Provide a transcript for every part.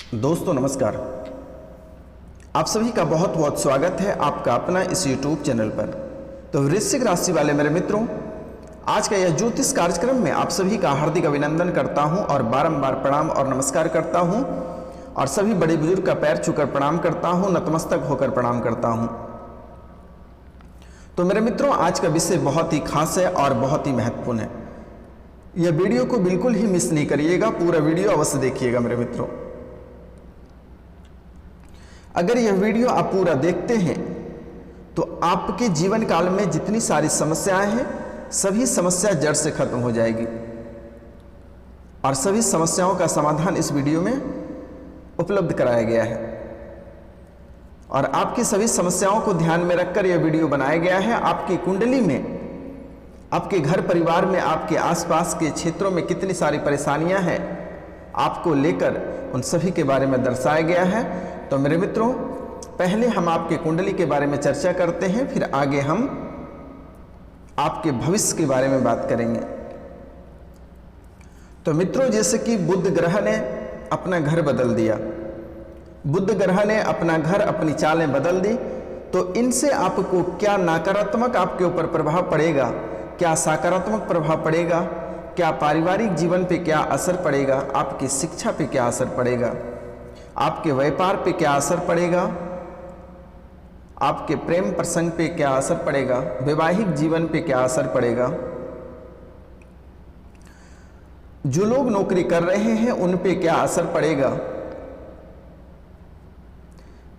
दोस्तों नमस्कार। आप सभी का बहुत बहुत स्वागत है आपका अपना इस YouTube चैनल पर। तो वृश्चिक राशि वाले मेरे मित्रों, आज का यह ज्योतिष कार्यक्रम में आप सभी का हार्दिक अभिनंदन करता हूं और बारंबार प्रणाम और नमस्कार करता हूं और सभी बड़े बुजुर्ग का पैर छूकर प्रणाम करता हूं, नतमस्तक होकर प्रणाम करता हूं। तो मेरे मित्रों, आज का विषय बहुत ही खास है और बहुत ही महत्वपूर्ण है। यह वीडियो को बिल्कुल ही मिस नहीं करिएगा, पूरा वीडियो अवश्य देखिएगा मेरे मित्रों। अगर यह वीडियो आप पूरा देखते हैं तो आपके जीवन काल में जितनी सारी समस्याएं हैं सभी समस्या जड़ से खत्म हो जाएगी और सभी समस्याओं का समाधान इस वीडियो में उपलब्ध कराया गया है। और आपकी सभी समस्याओं को ध्यान में रखकर यह वीडियो बनाया गया है। आपकी कुंडली में, आपके घर परिवार में, आपके आसपास के क्षेत्रों में कितनी सारी परेशानियां हैं आपको लेकर उन सभी के बारे में दर्शाया गया है। तो मेरे मित्रों, पहले हम आपके कुंडली के बारे में चर्चा करते हैं, फिर आगे हम आपके भविष्य के बारे में बात करेंगे। तो मित्रों, जैसे कि बुध ग्रह ने अपना घर बदल दिया, बुध ग्रह ने अपना घर, अपनी चालें बदल दी, तो इनसे आपको क्या नकारात्मक आपके ऊपर प्रभाव पड़ेगा, क्या सकारात्मक प्रभाव पड़ेगा, क्या पारिवारिक जीवन पे क्या असर पड़ेगा, आपकी शिक्षा पे क्या असर पड़ेगा, आपके व्यापार पे क्या असर पड़ेगा, आपके प्रेम प्रसंग पे क्या असर पड़ेगा, वैवाहिक जीवन पे क्या असर पड़ेगा, जो लोग नौकरी कर रहे हैं उन पे क्या असर पड़ेगा,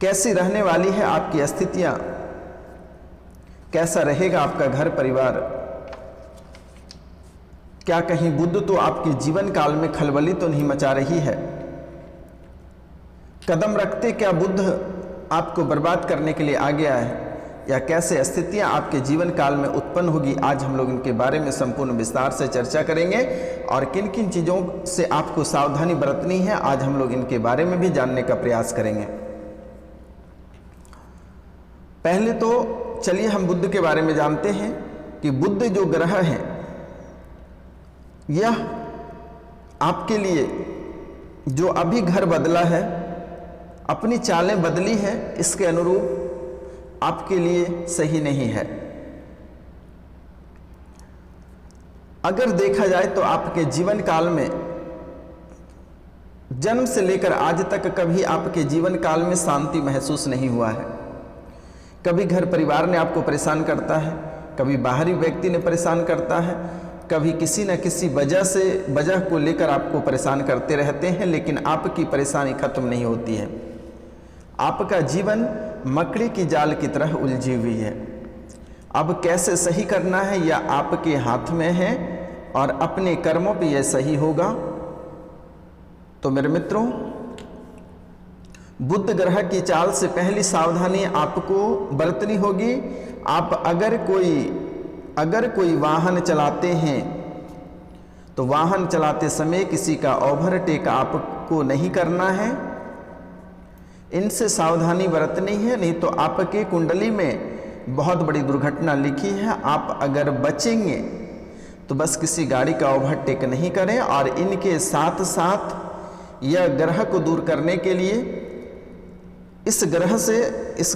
कैसी रहने वाली है आपकी स्थितियां, कैसा रहेगा आपका घर परिवार, क्या कहीं बुध तो आपके जीवन काल में खलबली तो नहीं मचा रही है, कदम रखते क्या बुध आपको बर्बाद करने के लिए आ गया है, या कैसे स्थितियां आपके जीवन काल में उत्पन्न होगी। आज हम लोग इनके बारे में संपूर्ण विस्तार से चर्चा करेंगे और किन किन चीज़ों से आपको सावधानी बरतनी है, आज हम लोग इनके बारे में भी जानने का प्रयास करेंगे। पहले तो चलिए हम बुध के बारे में जानते हैं कि बुध जो ग्रह है यह आपके लिए जो अभी घर बदला है, अपनी चालें बदली है, इसके अनुरूप आपके लिए सही नहीं है। अगर देखा जाए तो आपके जीवन काल में जन्म से लेकर आज तक कभी आपके जीवन काल में शांति महसूस नहीं हुआ है। कभी घर परिवार ने आपको परेशान करता है, कभी बाहरी व्यक्ति ने परेशान करता है, कभी किसी न किसी वजह को लेकर आपको परेशान करते रहते हैं, लेकिन आपकी परेशानी खत्म नहीं होती है। आपका जीवन मकड़ी की जाल की तरह उलझी हुई है। अब कैसे सही करना है यह आपके हाथ में है और अपने कर्मों पे यह सही होगा। तो मेरे मित्रों, बुध ग्रह की चाल से पहली सावधानी आपको बरतनी होगी। आप अगर कोई वाहन चलाते हैं तो वाहन चलाते समय किसी का ओवरटेक आपको नहीं करना है, इनसे सावधानी बरतनी है, नहीं तो आपके कुंडली में बहुत बड़ी दुर्घटना लिखी है। आप अगर बचेंगे तो बस किसी गाड़ी का ओवरटेक नहीं करें। और इनके साथ साथ यह ग्रह को दूर करने के लिए इस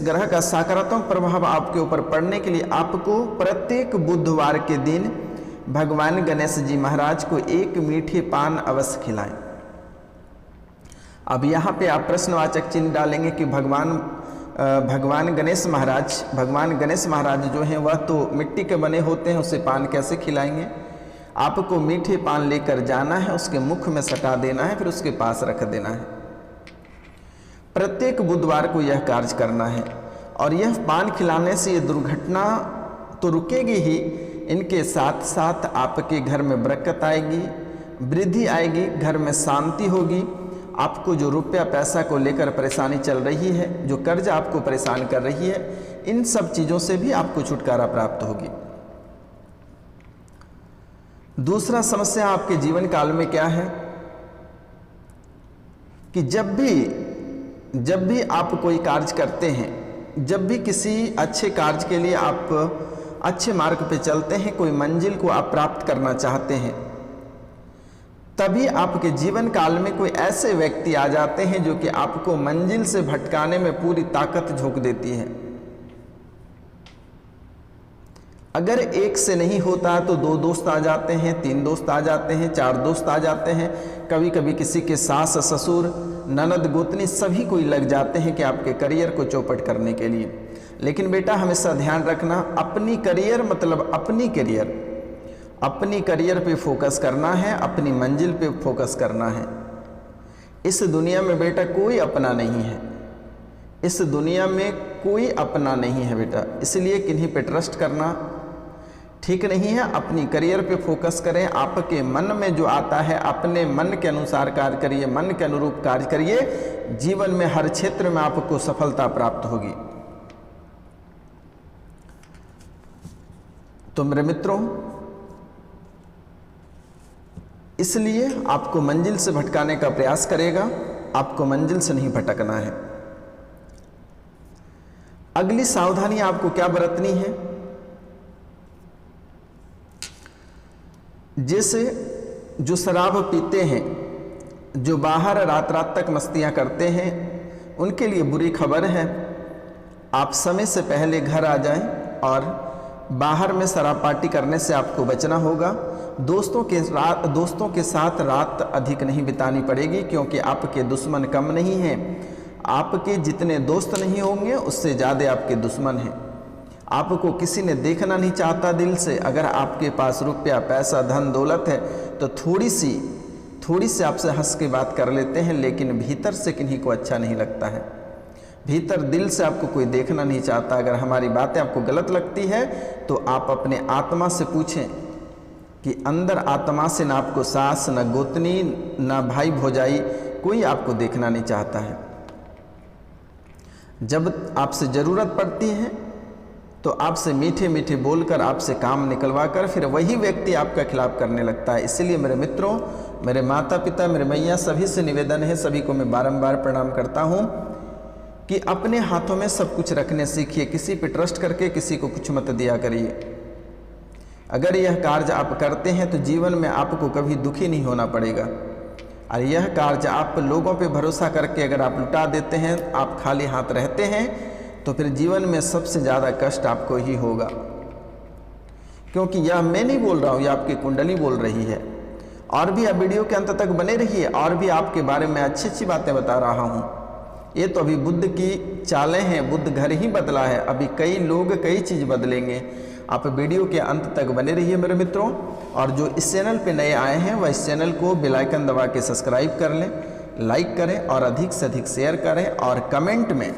ग्रह का सकारात्मक प्रभाव आपके ऊपर पड़ने के लिए आपको प्रत्येक बुधवार के दिन भगवान गणेश जी महाराज को एक मीठे पान अवश्य खिलाएं। अब यहाँ पे आप प्रश्नवाचक चिन्ह डालेंगे कि भगवान गणेश महाराज जो हैं वह तो मिट्टी के बने होते हैं, उसे पान कैसे खिलाएंगे। आपको मीठे पान लेकर जाना है, उसके मुख में सटा देना है, फिर उसके पास रख देना है। प्रत्येक बुधवार को यह कार्य करना है और यह पान खिलाने से यह दुर्घटना तो रुकेगी ही, इनके साथ साथ आपके घर में बरकत आएगी, वृद्धि आएगी, घर में शांति होगी। आपको जो रुपया पैसा को लेकर परेशानी चल रही है, जो कर्ज आपको परेशान कर रही है, इन सब चीज़ों से भी आपको छुटकारा प्राप्त होगी। दूसरा समस्या आपके जीवन काल में क्या है कि जब भी आप कोई कार्य करते हैं, जब भी किसी अच्छे कार्य के लिए आप अच्छे मार्ग पे चलते हैं, कोई मंजिल को आप प्राप्त करना चाहते हैं, तभी आपके जीवन काल में कोई ऐसे व्यक्ति आ जाते हैं जो कि आपको मंजिल से भटकाने में पूरी ताकत झोंक देती है। अगर एक से नहीं होता तो 2 दोस्त आ जाते हैं, 3 दोस्त आ जाते हैं, 4 दोस्त आ जाते हैं, कभी कभी किसी के सास ससुर ननद गोतनी सभी कोई लग जाते हैं कि आपके करियर को चौपट करने के लिए। लेकिन बेटा हमेशा ध्यान रखना, अपनी करियर मतलब अपनी करियर पे फोकस करना है, अपनी मंजिल पे फोकस करना है। इस दुनिया में बेटा कोई अपना नहीं है, इस दुनिया में कोई अपना नहीं है बेटा, इसलिए किन्हीं पे ट्रस्ट करना ठीक नहीं है। अपनी करियर पे फोकस करें, आपके मन में जो आता है अपने मन के अनुसार कार्य करिए, मन के अनुरूप कार्य करिए, जीवन में हर क्षेत्र में आपको सफलता प्राप्त होगी। तो मेरे मित्रों, इसलिए आपको मंजिल से भटकाने का प्रयास करेगा, आपको मंजिल से नहीं भटकना है। अगली सावधानी आपको क्या बरतनी है, जैसे जो शराब पीते हैं, जो बाहर रात रात तक मस्तियां करते हैं, उनके लिए बुरी खबर है। आप समय से पहले घर आ जाएं और बाहर में शराब पार्टी करने से आपको बचना होगा। दोस्तों के साथ रात अधिक नहीं बितानी पड़ेगी, क्योंकि आपके दुश्मन कम नहीं हैं। आपके जितने दोस्त नहीं होंगे उससे ज़्यादा आपके दुश्मन हैं। आपको किसी ने देखना नहीं चाहता दिल से। अगर आपके पास रुपया पैसा धन दौलत है तो थोड़ी सी आपसे हंस के बात कर लेते हैं, लेकिन भीतर से किन्हीं को अच्छा नहीं लगता है। भीतर दिल से आपको कोई देखना नहीं चाहता। अगर हमारी बातें आपको गलत लगती है तो आप अपने आत्मा से पूछें कि अंदर आत्मा से ना आपको सास, ना गोतनी, ना भाई भौजाई, कोई आपको देखना नहीं चाहता है। जब आपसे ज़रूरत पड़ती है तो आपसे मीठे मीठे बोलकर, आपसे काम निकलवा कर फिर वही व्यक्ति आपका खिलाफ करने लगता है। इसलिए मेरे मित्रों, मेरे माता पिता, मेरे मैया, सभी से निवेदन है, सभी को मैं बारंबार प्रणाम करता हूँ कि अपने हाथों में सब कुछ रखने सीखिए। किसी पे ट्रस्ट करके किसी को कुछ मत दिया करिए। अगर यह कार्य आप करते हैं तो जीवन में आपको कभी दुखी नहीं होना पड़ेगा। और यह कार्य आप लोगों पे भरोसा करके अगर आप लुटा देते हैं, आप खाली हाथ रहते हैं, तो फिर जीवन में सबसे ज़्यादा कष्ट आपको ही होगा। क्योंकि यह मैं नहीं बोल रहा हूँ, यह आपकी कुंडली बोल रही है। और भी आप वीडियो के अंत तक बने रहिए, और भी आपके बारे में अच्छी अच्छी बातें बता रहा हूँ। ये तो अभी बुद्ध की चालें हैं, बुद्ध घर ही बदला है, अभी कई लोग कई चीज़ बदलेंगे। आप वीडियो के अंत तक बने रहिए मेरे मित्रों। और जो इस चैनल पे नए आए हैं वह इस चैनल को बेल आइकन दबा के सब्सक्राइब कर लें, लाइक करें और अधिक से अधिक शेयर करें, और कमेंट में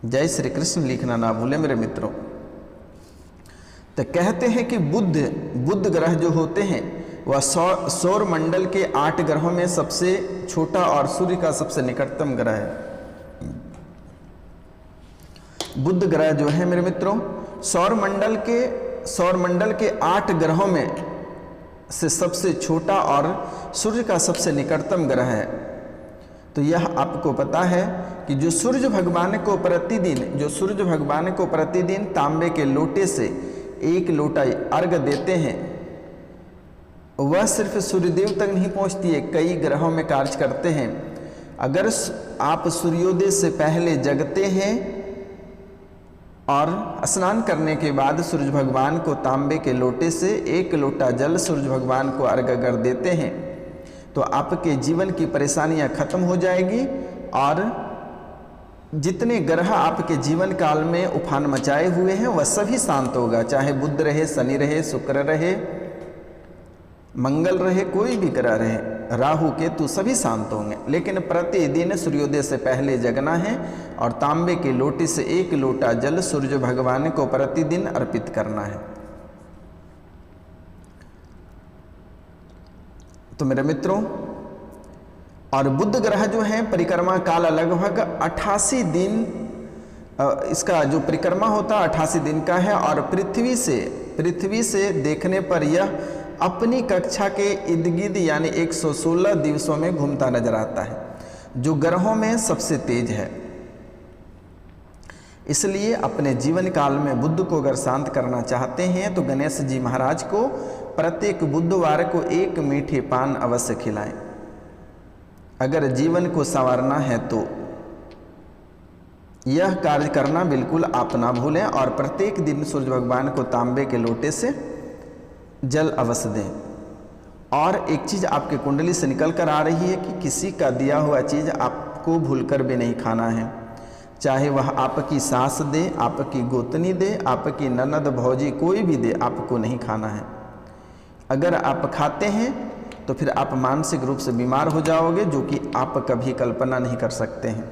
जय श्री कृष्ण लिखना ना भूलें मेरे मित्रों। तो कहते हैं कि बुध ग्रह जो होते हैं वह सौर मंडल के 8 ग्रहों में सबसे छोटा और सूर्य का सबसे निकटतम ग्रह है। बुध ग्रह जो है मेरे मित्रों, सौर मंडल के 8 ग्रहों में से सबसे छोटा और सूर्य का सबसे निकटतम ग्रह है। तो यह आपको पता है कि जो सूर्य भगवान को प्रतिदिन तांबे के लोटे से 1 लोटा अर्घ देते हैं, वह सिर्फ सूर्यदेव तक नहीं पहुंचती है, कई ग्रहों में कार्य करते हैं। अगर आप सूर्योदय से पहले जगते हैं और स्नान करने के बाद सूर्य भगवान को तांबे के लोटे से 1 लोटा जल सूर्य भगवान को अर्घ कर देते हैं, तो आपके जीवन की परेशानियां खत्म हो जाएगी। और जितने ग्रह आपके जीवन काल में उफान मचाए हुए हैं वह सभी शांत होगा। चाहे बुध रहे, शनि रहे, शुक्र रहे, मंगल रहे, कोई भी ग्रह रहे, राहु केतु, सभी शांत होंगे। लेकिन प्रतिदिन सूर्योदय से पहले जगना है और तांबे के लोटे से 1 लोटा जल सूर्य भगवान को प्रतिदिन अर्पित करना है। तो मेरे मित्रों, और बुध ग्रह जो है परिक्रमा काल लगभग 88 दिन, इसका जो परिक्रमा होता है 88 दिन का है। और पृथ्वी से देखने पर यह अपनी कक्षा के इर्द गिर्द यानी 116 दिवसों में घूमता नजर आता है, जो ग्रहों में सबसे तेज है। इसलिए अपने जीवन काल में बुध को अगर शांत करना चाहते हैं तो गणेश जी महाराज को प्रत्येक बुधवार को एक मीठे पान अवश्य खिलाएं। अगर जीवन को संवारना है तो यह कार्य करना बिल्कुल आप ना भूलें और प्रत्येक दिन सूर्य भगवान को तांबे के लोटे से जल अवश्य दें। और एक चीज़ आपके कुंडली से निकल कर आ रही है कि किसी का दिया हुआ चीज़ आपको भूलकर भी नहीं खाना है, चाहे वह आपकी सास दे, आपकी गोतनी दे, आपकी ननद भौजी कोई भी दे, आपको नहीं खाना है। अगर आप खाते हैं तो फिर आप मानसिक रूप से बीमार हो जाओगे, जो कि आप कभी कल्पना नहीं कर सकते हैं,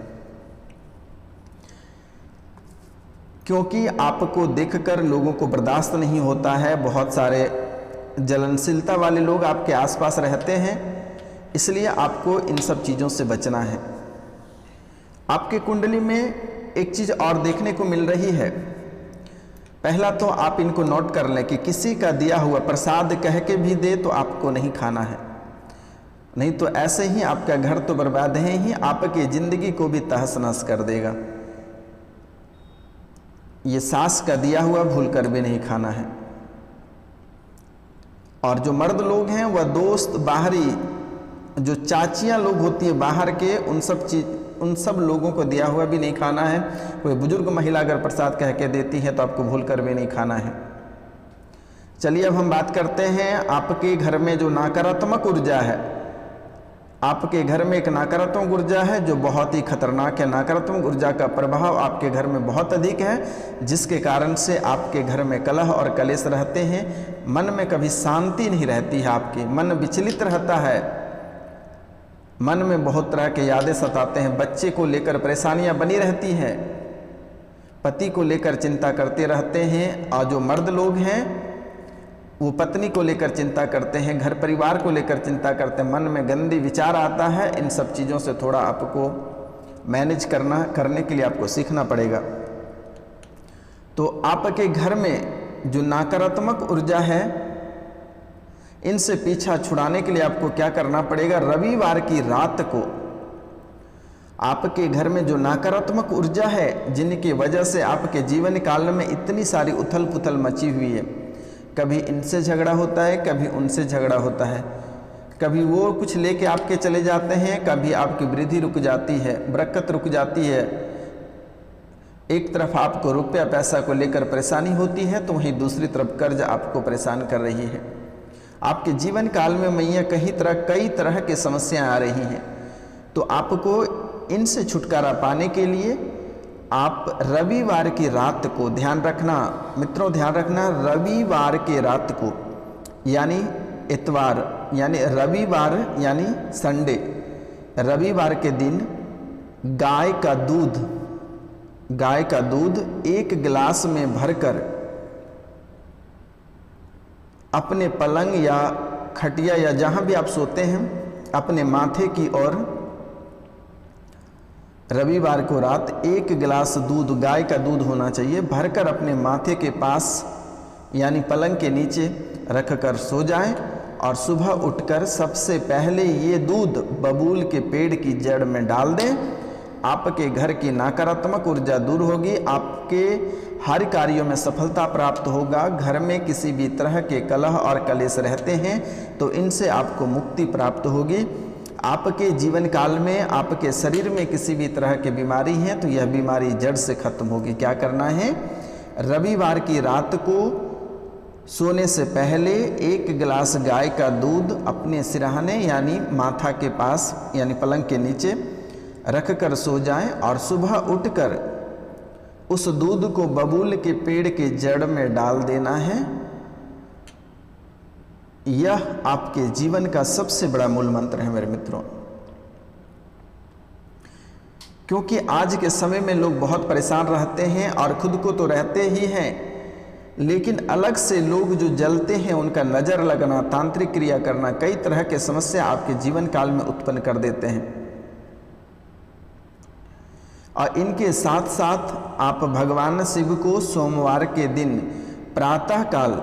क्योंकि आपको देखकर लोगों को बर्दाश्त नहीं होता है। बहुत सारे जलनशीलता वाले लोग आपके आसपास रहते हैं, इसलिए आपको इन सब चीज़ों से बचना है। आपके कुंडली में एक चीज़ और देखने को मिल रही है। पहला तो आप इनको नोट कर लें कि किसी का दिया हुआ प्रसाद कह के भी दे तो आपको नहीं खाना है, नहीं तो ऐसे ही आपका घर तो बर्बाद है ही, आपकी ज़िंदगी को भी तहस नहस कर देगा। ये सास का दिया हुआ भूल कर भी नहीं खाना है। और जो मर्द लोग हैं वह दोस्त, बाहरी जो चाचियाँ लोग होती है बाहर के, उन सब लोगों को दिया हुआ भी नहीं खाना है। कोई बुजुर्ग महिला अगर प्रसाद कह के देती है तो आपको भूल कर भी नहीं खाना है। चलिए अब हम बात करते हैं आपके घर में जो नकारात्मक ऊर्जा है। आपके घर में एक नकारात्मक ऊर्जा है जो बहुत ही खतरनाक है। नकारात्मक ऊर्जा का प्रभाव आपके घर में बहुत अधिक है, जिसके कारण से आपके घर में कलह और कलेश रहते हैं। मन में कभी शांति नहीं रहती है, आपके मन विचलित रहता है, मन में बहुत तरह के यादें सताते हैं। बच्चे को लेकर परेशानियां बनी रहती हैं, पति को लेकर चिंता करते रहते हैं, और जो मर्द लोग हैं वो पत्नी को लेकर चिंता करते हैं, घर परिवार को लेकर चिंता करते हैं, मन में गंदी विचार आता है। इन सब चीज़ों से थोड़ा आपको मैनेज करने के लिए आपको सीखना पड़ेगा। तो आपके घर में जो नकारात्मक ऊर्जा है, इनसे पीछा छुड़ाने के लिए आपको क्या करना पड़ेगा? रविवार की रात को आपके घर में जो नकारात्मक ऊर्जा है, जिनकी वजह से आपके जीवन काल में इतनी सारी उथल पुथल मची हुई है, कभी इनसे झगड़ा होता है, कभी उनसे झगड़ा होता है, कभी वो कुछ लेके आपके चले जाते हैं, कभी आपकी वृद्धि रुक जाती है, बरकत रुक जाती है। एक तरफ आपको रुपया पैसा को लेकर परेशानी होती है, तो वहीं दूसरी तरफ कर्ज आपको परेशान कर रही है। आपके जीवन काल में मैया कई तरह की समस्याएं आ रही हैं। तो आपको इनसे छुटकारा पाने के लिए आप रविवार की रात को, ध्यान रखना मित्रों, ध्यान रखना, रविवार के रात को यानी इतवार यानी रविवार यानी संडे, रविवार के दिन गाय का दूध 1 गिलास में भरकर अपने पलंग या खटिया या जहां भी आप सोते हैं, अपने माथे की ओर रविवार को रात 1 गिलास दूध, गाय का दूध होना चाहिए, भरकर अपने माथे के पास यानी पलंग के नीचे रखकर सो जाएं। और सुबह उठकर सबसे पहले ये दूध बबूल के पेड़ की जड़ में डाल दें। आपके घर की नकारात्मक ऊर्जा दूर होगी, आपके हर कार्यों में सफलता प्राप्त होगा। घर में किसी भी तरह के कलह और कलेश रहते हैं तो इनसे आपको मुक्ति प्राप्त होगी। आपके जीवन काल में आपके शरीर में किसी भी तरह की बीमारी है तो यह बीमारी जड़ से खत्म होगी। क्या करना है? रविवार की रात को सोने से पहले 1 गिलास गाय का दूध अपने सिरहाने यानी माथा के पास यानी पलंग के नीचे रखकर सो जाएं और सुबह उठकर उस दूध को बबूल के पेड़ के जड़ में डाल देना है। यह आपके जीवन का सबसे बड़ा मूल मंत्र है मेरे मित्रों, क्योंकि आज के समय में लोग बहुत परेशान रहते हैं और खुद को तो रहते ही हैं, लेकिन अलग से लोग जो जलते हैं, उनका नज़र लगना, तांत्रिक क्रिया करना, कई तरह के समस्या आपके जीवन काल में उत्पन्न कर देते हैं। और इनके साथ साथ आप भगवान शिव को सोमवार के दिन प्रातः काल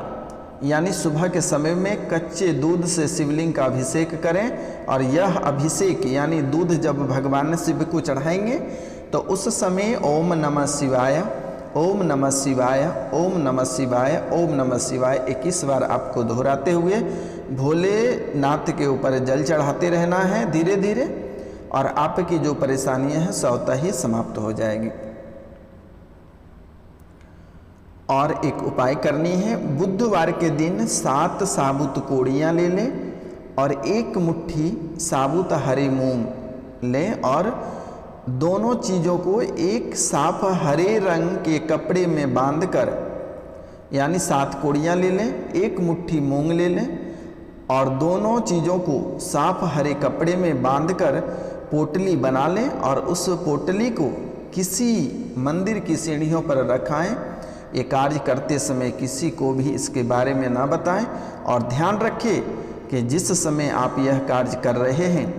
यानी सुबह के समय में कच्चे दूध से शिवलिंग का अभिषेक करें। और यह अभिषेक यानी दूध जब भगवान शिव को चढ़ाएंगे तो उस समय ओम नमः शिवाय, ओम नमः शिवाय, ओम नमः शिवाय, ओम नमः शिवाय 21 बार आपको दोहराते हुए भोलेनाथ के ऊपर जल चढ़ाते रहना है धीरे धीरे, और आपकी जो परेशानियां हैं स्वतः ही समाप्त हो जाएगी। और एक उपाय करनी है, बुधवार के दिन 7 साबुत कोड़ियाँ ले लें और 1 मुट्ठी साबुत हरे मूंग लें, और दोनों चीज़ों को एक साफ हरे रंग के कपड़े में बांधकर, यानी 7 कोड़ियाँ ले लें, 1 मुट्ठी मूंग ले लें और दोनों चीज़ों को साफ हरे कपड़े में बांधकर पोटली बना लें और उस पोटली को किसी मंदिर की सीढ़ियों पर रखाएं। ये कार्य करते समय किसी को भी इसके बारे में ना बताएं, और ध्यान रखें कि जिस समय आप यह कार्य कर रहे हैं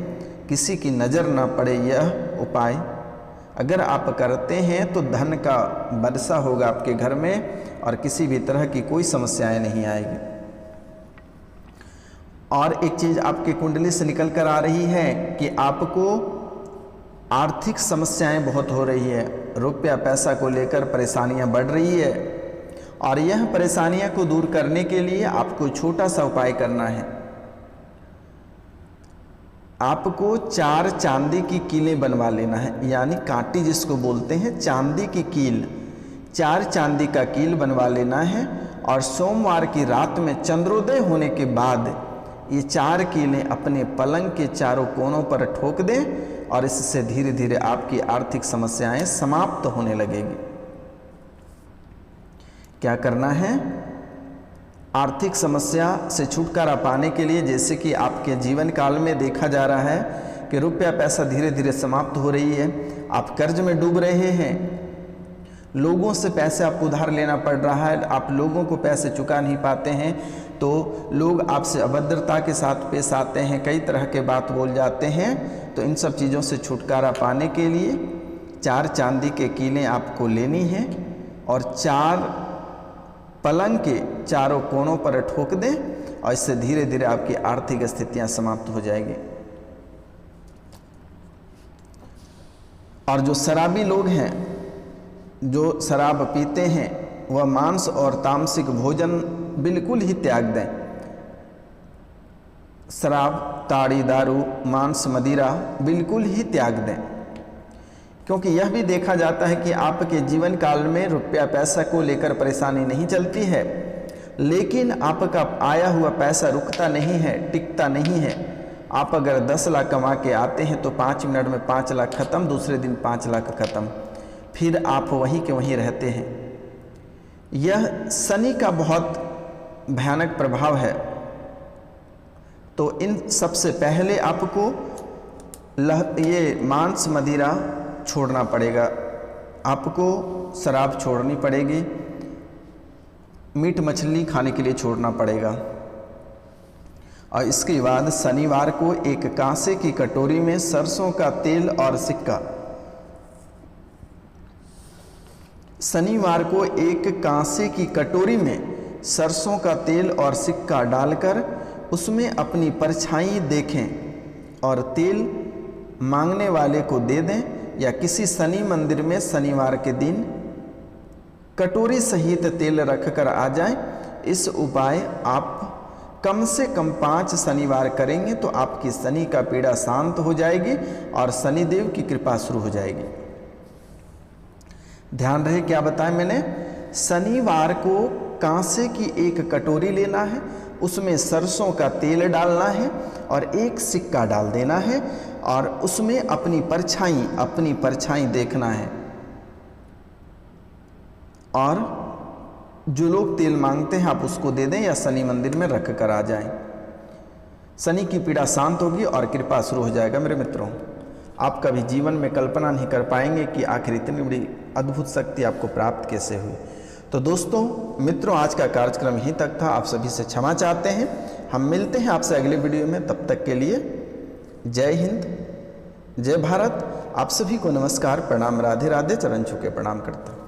किसी की नज़र ना पड़े। यह उपाय अगर आप करते हैं तो धन का वर्षा होगा आपके घर में और किसी भी तरह की कोई समस्याएं नहीं आएगी। और एक चीज़ आपके कुंडली से निकल कर आ रही है कि आपको आर्थिक समस्याएं बहुत हो रही है, रुपया पैसा को लेकर परेशानियां बढ़ रही है, और यह परेशानियां को दूर करने के लिए आपको छोटा सा उपाय करना है। आपको 4 चांदी की कीलें बनवा लेना है, यानी कांटी जिसको बोलते हैं, चांदी की कील, 4 चांदी का कील बनवा लेना है। और सोमवार की रात में चंद्रोदय होने के बाद ये 4 कीलें अपने पलंग के चारों कोनों पर ठोक दें, और इससे धीरे धीरे आपकी आर्थिक समस्याएं समाप्त होने लगेगी। क्या करना है, आर्थिक समस्या से छुटकारा पाने के लिए, जैसे कि आपके जीवन काल में देखा जा रहा है कि रुपया पैसा धीरे धीरे समाप्त हो रही है, आप कर्ज में डूब रहे हैं, लोगों से पैसे आपको उधार लेना पड़ रहा है, आप लोगों को पैसे चुका नहीं पाते हैं, तो लोग आपसे अभद्रता के साथ पेश आते हैं, कई तरह के बात बोल जाते हैं। तो इन सब चीज़ों से छुटकारा पाने के लिए 4 चांदी के कीलें आपको लेनी हैं और 4 पलंग के चारों कोनों पर ठोक दें, और इससे धीरे धीरे आपकी आर्थिक स्थितियां समाप्त हो जाएगी। और जो शराबी लोग हैं, जो शराब पीते हैं, वह मांस और तामसिक भोजन बिल्कुल ही त्याग दें। शराब, ताड़ी, दारू, मांस, मदिरा बिल्कुल ही त्याग दें, क्योंकि यह भी देखा जाता है कि आपके जीवन काल में रुपया पैसा को लेकर परेशानी नहीं चलती है, लेकिन आपका आया हुआ पैसा रुकता नहीं है, टिकता नहीं है। आप अगर 10 लाख कमा के आते हैं तो 5 मिनट में 5 लाख खत्म, दूसरे दिन 5 लाख खत्म, फिर आप वहीं के वहीं रहते हैं। यह शनि का बहुत भयानक प्रभाव है। तो इन सबसे पहले आपको ये मांस मदिरा छोड़ना पड़ेगा, आपको शराब छोड़नी पड़ेगी, मीट मछली खाने के लिए छोड़ना पड़ेगा। और इसके बाद शनिवार को एक कांसे की कटोरी में सरसों का तेल और सिक्का, शनिवार को एक कांसे की कटोरी में सरसों का तेल और सिक्का डालकर उसमें अपनी परछाई देखें और तेल मांगने वाले को दे दें, या किसी शनि मंदिर में शनिवार के दिन कटोरी सहित तेल रखकर आ जाएं। इस उपाय आप कम से कम 5 शनिवार करेंगे तो आपकी शनि का पीड़ा शांत हो जाएगी और शनिदेव की कृपा शुरू हो जाएगी। ध्यान रहे क्या बताएं मैंने, शनिवार को कांसे की एक कटोरी लेना है, उसमें सरसों का तेल डालना है और एक सिक्का डाल देना है, और उसमें अपनी परछाई देखना है। और जो लोग तेल मांगते हैं आप उसको दे दें या शनि मंदिर में रख कर आ जाएं। शनि की पीड़ा शांत होगी और कृपा शुरू हो जाएगा। मेरे मित्रों, आप कभी जीवन में कल्पना नहीं कर पाएंगे कि आखिर इतनी बड़ी अद्भुत शक्ति आपको प्राप्त कैसे हुई। तो दोस्तों मित्रों, आज का कार्यक्रम यहीं तक था। आप सभी से क्षमा चाहते हैं। हम मिलते हैं आपसे अगले वीडियो में, तब तक के लिए जय हिंद, जय भारत। आप सभी को नमस्कार, प्रणाम, राधे राधे, चरण छू के प्रणाम करता हूँ।